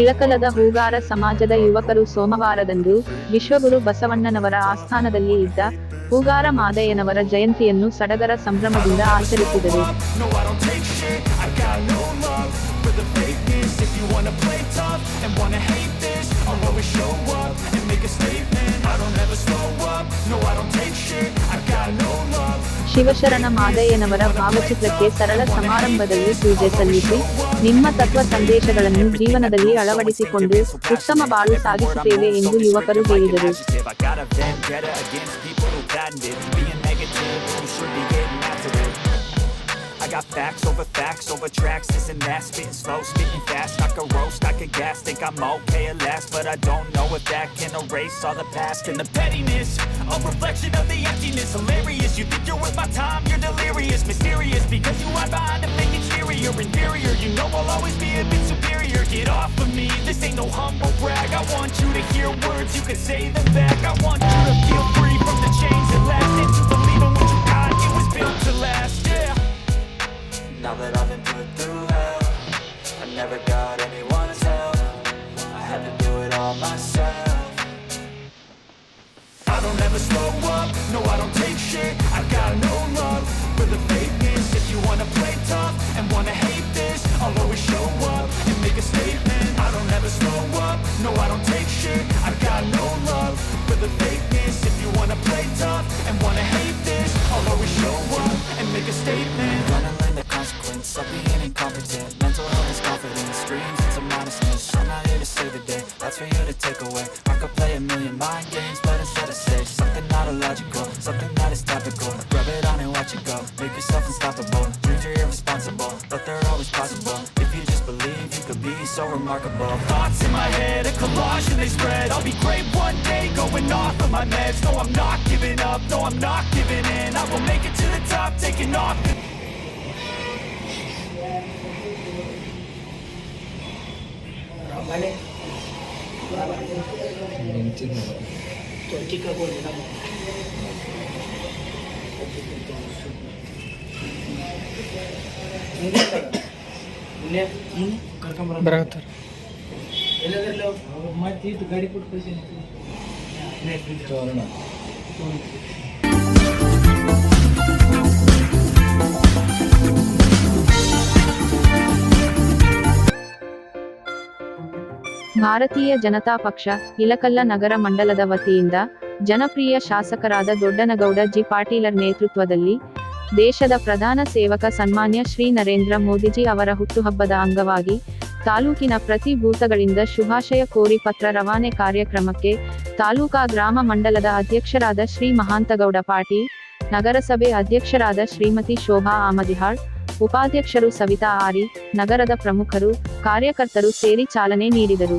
ಇಳಕಲದ ಹೂಗಾರ ಸಮಾಜದ ಯುವಕರು ಸೋಮವಾರದಂದು ವಿಶ್ವಗುರು ಬಸವಣ್ಣನವರ ಆಸ್ಥಾನದಲ್ಲಿ ಇದ್ದ ಹೂಗಾರ ಮಾದಯ್ಯನವರ ಜಯಂತಿಯನ್ನು ಸಡಗರ ಸಂಭ್ರಮದಿಂದ ಆಚರಿಸಿದರು. ಶಿವಶರಣ ಮಾದಯ್ಯನವರ ಭಾವಚಿತ್ರಕ್ಕೆ ಸರಳ ಸಮಾರಂಭದಲ್ಲಿ ಪೂಜೆ ಸಲ್ಲಿಸಿ, ನಿಮ್ಮ ತತ್ವ ಸಂದೇಶಗಳನ್ನು ಜೀವನದಲ್ಲಿ ಅಳವಡಿಸಿಕೊಂಡು ಉತ್ತಮ ಬಾಳು ಸಾಗಿಸುತ್ತೇವೆ ಎಂದು ಯುವಕರು ಹೇಳಿದರು. I got facts over tracks, this and that, spitting slow, spitting fast, I could roast, I could gas, think I'm okay at last, but I don't know if that can erase all the past and the pettiness, a reflection of the emptiness, hilarious, you think you're worth my time, you're delirious, mysterious, because you hide behind a fake exterior, inferior, you know I'll always be a bit superior, get off of me, this ain't no humble brag, I want you to hear words, you can say them back, I want you to feel free from the chains that last, and to believe in what you got, it was built to last, yeah. Now that I've been put through hell, I never got anyone's help, I had to do it all myself. I don't ever slow up, no I don't take shit, I got no love for the fakeness. If you wanna play tough and wanna hate this, I'll always show up and make a statement. I don't ever slow up, no I don't take shit, I got no love for the fakeness. If you wanna play tough and wanna hate this, I'll always show up and make a statement. Consequence of being incompetent, mental health is confidence, dreams into modestness. I'm not here to save the day, that's for you to take away. I could play a million mind games, but instead I say something not illogical, something that is topical. Rub it on and watch it go, make yourself unstoppable. Dreams are irresponsible, but they're always possible. If you just believe, you could be so remarkable. Thoughts in my head, a collage and they spread. I'll be great one day, going off of my meds. No, I'm not giving up, no, I'm not giving in. I will make it to the top, taking off. Vale. ಬರತ್ತಾರೆ ಗಾಡಿ ಕೊಟ್ಟು ಭಾರತೀಯ ಜನತಾ ಪಕ್ಷ ಇಳಕಲ್ಲ ನಗರ ಮಂಡಲದ ವತಿಯಿಂದ ಜನಪ್ರಿಯ ಶಾಸಕರಾದ Doddanagouda G ಪಾಟೀಲರ್ ನೇತೃತ್ವದಲ್ಲಿ ದೇಶದ ಪ್ರಧಾನ ಸೇವಕ ಸನ್ಮಾನ್ಯ ಶ್ರೀ ನರೇಂದ್ರ ಮೋದಿಜಿ ಅವರ ಹುಟ್ಟುಹಬ್ಬದ ಅಂಗವಾಗಿ ತಾಲೂಕಿನ ಪ್ರತಿ ಬೂತಗಳಿಂದ ಶುಭಾಶಯ ಕೋರಿ ಪತ್ರ ರವಾನೆ ಕಾರ್ಯಕ್ರಮಕ್ಕೆ ತಾಲೂಕಾ ಗ್ರಾಮ ಮಂಡಲದ ಅಧ್ಯಕ್ಷರಾದ ಶ್ರೀ ಮಹಾಂತಗೌಡ ಪಾಟೀಲ್, ನಗರಸಭೆ ಅಧ್ಯಕ್ಷರಾದ ಶ್ರೀಮತಿ ಶೋಭಾ ಆಮದಿಹಾಳ್, ಉಪಾಧ್ಯಕ್ಷರು ಸವಿತಾ ಆರಿ, ನಗರದ ಪ್ರಮುಖರು, ಕಾರ್ಯಕರ್ತರು ಸೇರಿ ಚಾಲನೆ ನೀಡಿದರು.